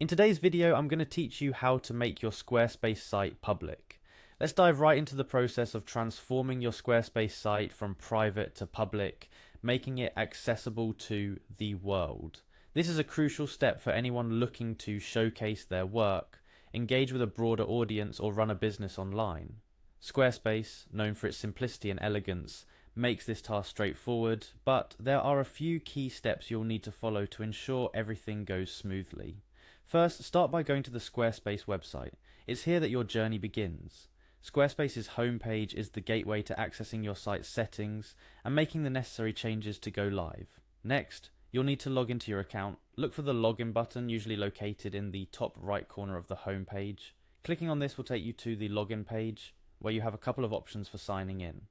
In today's video, I'm going to teach you how to make your Squarespace site public. Let's dive right into the process of transforming your Squarespace site from private to public, making it accessible to the world. This is a crucial step for anyone looking to showcase their work, engage with a broader audience, or run a business online. Squarespace, known for its simplicity and elegance, makes this task straightforward, but there are a few key steps you'll need to follow to ensure everything goes smoothly. First, start by going to the Squarespace website. It's here that your journey begins. Squarespace's homepage is the gateway to accessing your site's settings and making the necessary changes to go live. Next, you'll need to log into your account. Look for the login button, usually located in the top right corner of the homepage. Clicking on this will take you to the login page, where you have a couple of options for signing in.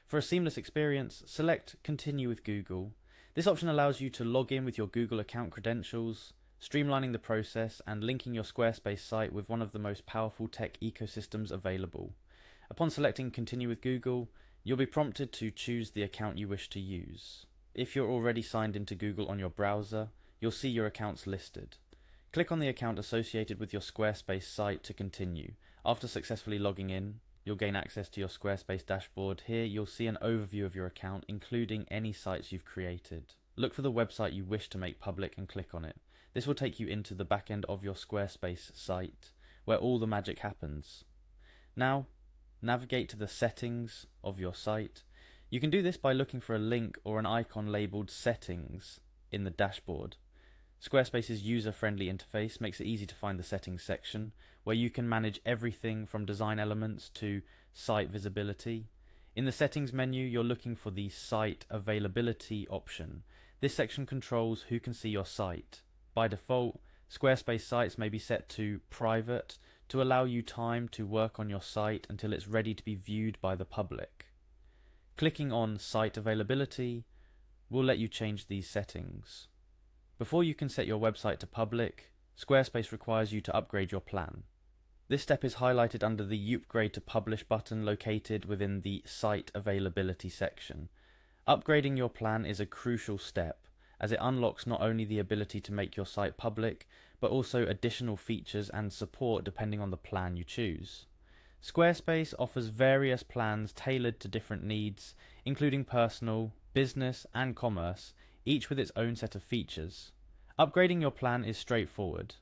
For a seamless experience, select Continue with Google. This option allows you to log in with your Google account credentials, streamlining the process and linking your Squarespace site with one of the most powerful tech ecosystems available. Upon selecting Continue with Google, you'll be prompted to choose the account you wish to use. If you're already signed into Google on your browser, you'll see your accounts listed. Click on the account associated with your Squarespace site to continue. After successfully logging in, you'll gain access to your Squarespace dashboard. Here you'll see an overview of your account, including any sites you've created. Look for the website you wish to make public and click on it. This will take you into the back end of your Squarespace site, where all the magic happens. Now, navigate to the settings of your site. You can do this by looking for a link or an icon labeled Settings in the dashboard. Squarespace's user-friendly interface makes it easy to find the settings section, where you can manage everything from design elements to site visibility. In the settings menu, you're looking for the Site Availability option. This section controls who can see your site. By default, Squarespace sites may be set to private to allow you time to work on your site until it's ready to be viewed by the public. Clicking on Site Availability will let you change these settings. Before you can set your website to public, Squarespace requires you to upgrade your plan. This step is highlighted under the Upgrade to Publish button located within the Site Availability section. Upgrading your plan is a crucial step, as it unlocks not only the ability to make your site public, but also additional features and support depending on the plan you choose. Squarespace offers various plans tailored to different needs, including personal, business, and commerce, each with its own set of features. Upgrading your plan is straightforward.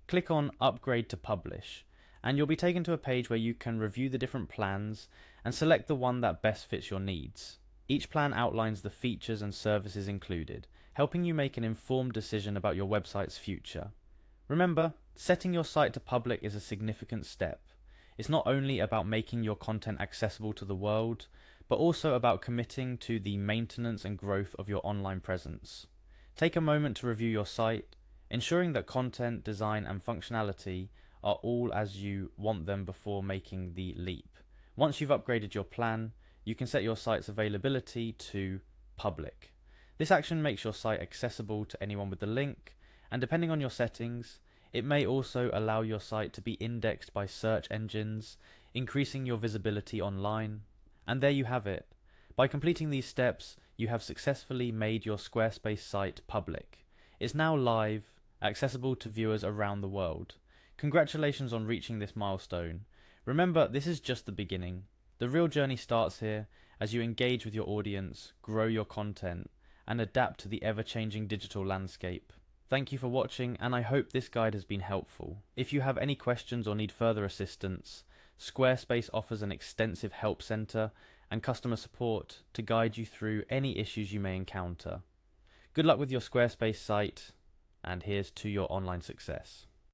Click on Upgrade to Publish, and you'll be taken to a page where you can review the different plans and select the one that best fits your needs. Each plan outlines the features and services included, helping you make an informed decision about your website's future. Remember, setting your site to public is a significant step. It's not only about making your content accessible to the world, but also about committing to the maintenance and growth of your online presence. Take a moment to review your site, ensuring that content, design, and functionality are all as you want them before making the leap. Once you've upgraded your plan, you can set your site's availability to public. This action makes your site accessible to anyone with the link, and depending on your settings, it may also allow your site to be indexed by search engines, increasing your visibility online. And there you have it. By completing these steps, you have successfully made your Squarespace site public. It's now live, accessible to viewers around the world. Congratulations on reaching this milestone. Remember, this is just the beginning. The real journey starts here as you engage with your audience, grow your content, and adapt to the ever-changing digital landscape. Thank you for watching, and I hope this guide has been helpful. If you have any questions or need further assistance, Squarespace offers an extensive help center and customer support to guide you through any issues you may encounter. Good luck with your Squarespace site, and here's to your online success.